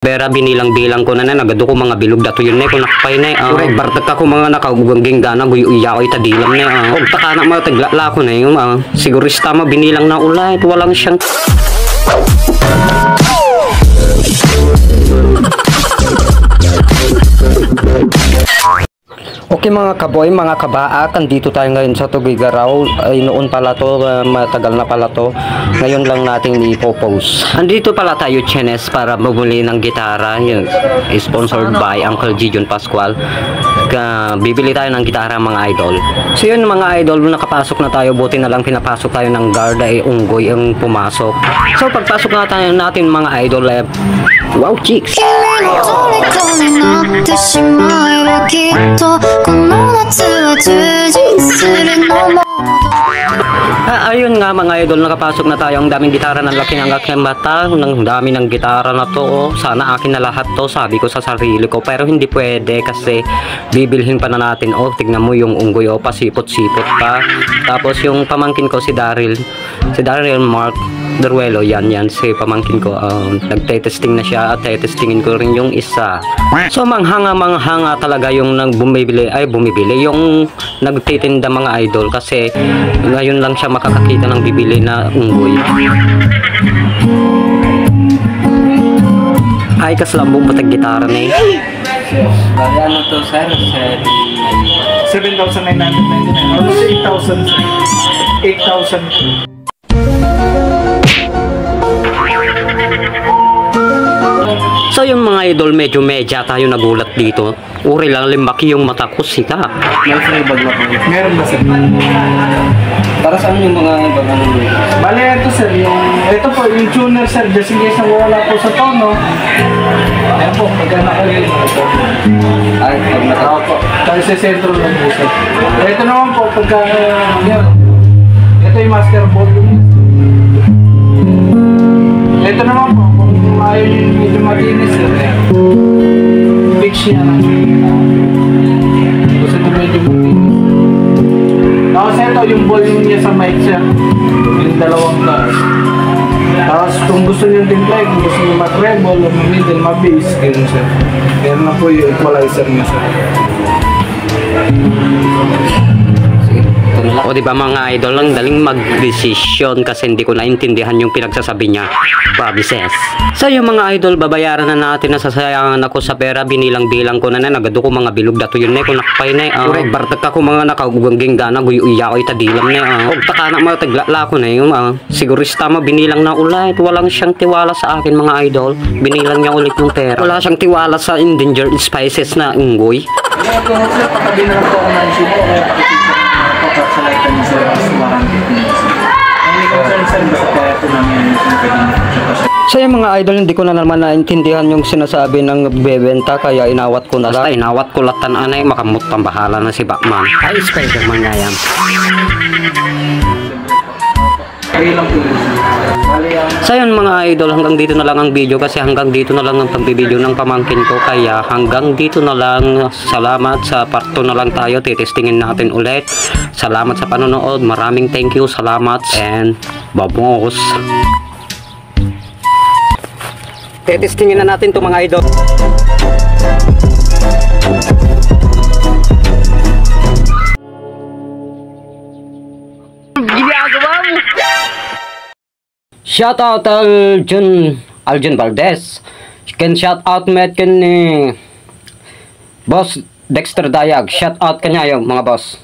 Bera binilang-bilang ko na nagado ko mga bilog dato yun kung nakapay na Uray bartak ako mga nakagugangging gana guya ko itadilam na og taka na mga taglala ko na yung sigurista mo binilang na ulit walang siyang Okay mga kaboy, mga kabaa, andito tayo ngayon sa Tugigaraw. Ay noon pala to, matagal na pala to. Ngayon lang nating ipopost. Andito pala tayo, Chenes, para bumuli ng gitara. Yun, sponsored by Uncle Gijon Pascual. Bibili tayo ng gitara mga idol. So yun mga idol, nakapasok na tayo. Buti na lang pinapasok tayo ng guard ay unggoy ang pumasok. So pagpasok natin mga idol, wow chicks! Ayun nga mga idol, nakapasok na tayo. Ang daming gitara, ng laki ng aking mata. Ang dami ng gitara na to. Sana akin na lahat to, sabi ko sa sarili ko. Pero hindi pwede kasi bibilhin pa na natin. Tignan mo yung unggoy, pasipot-sipot pa. Tapos yung pamangkin ko si Daryl Mark Daruelo, yan si pamangkin ko. Nagte-testing na siya at testingin ko rin yung isa. So manghanga talaga yung bumibili yung nagtitinda mga idol kasi ngayon lang siya makakakita ng bibili na unggoy. Ay kaslambong patag gitara na Ano to sir? 7,999 almost 8,000 8,000. So yung mga idol, medyo medya tayo nagulat dito. Uri lang limbaki yung mata ko, sika. Meron ba sir? Para saan yung mga ibang Bale, ito sir, ito po, yung tuner sir, just in case na wala po sa tono. Ayan po, pagka nakalil po. Ay, pag Ako po, tayo sa sentro lang po sir. Ito naman po, pagka, ito yung master volume. Ito naman po, kung ayaw yung medyo malinis sir, fix niya lang. Gusto ito medyo malinis. Tapos ito yung volume niya sa mic sir, yung dalawang bars. Tapos kung gusto niyo din play, kung gusto niyo mag-treble o mag-middle, mag-bass, ganun sir. Meron na po yung equalizer niya sir. O diba mga idol, lang daling mag-decision kasi hindi ko naintindihan yung pinagsasabi niya. Promises. So yung mga idol, babayaran na natin. Nasasayangan ako sa pera, binilang-bilang ko na nagado ko mga bilog dato yun kung nakapay na Uray bartak ako mga nakagugangging gana guya ko itadilam na og taka na mga taglala ko na yung sigurista mo binilang na ulit walang siyang tiwala sa akin mga idol. Binilang niya ulit yung pera, wala siyang tiwala sa endangered species na unggoy. Ito sir, patabi na lang po ako ng issue po kaya pakikita niyo sir mas warranty niyo sir. Hindi concern sir, basta kaya po namin So yung mga idol, hindi ko na naman naintindihan yung sinasabi ng bebenta kaya inawat ko na lang. Inawat ko latan anay, makamot pambahala na si Batman. Ay, Spider-Man nga yan. Kaya lang po yun sir. So yun mga idol, hanggang dito na lang ang video kasi hanggang dito na lang ang pagbibideo ng pamangkin ko. Kaya hanggang dito na lang. Salamat, sa part 2 na lang tayo. Titestingin natin ulit. Salamat sa panonood. Maraming thank you. Salamat and babos. Titestingin na natin to mga idol. Ginagawa mo! Shout out Aljon Valdez. Can shout out met kan Boss Dexter Dayag. Shout out kanya yung mga boss.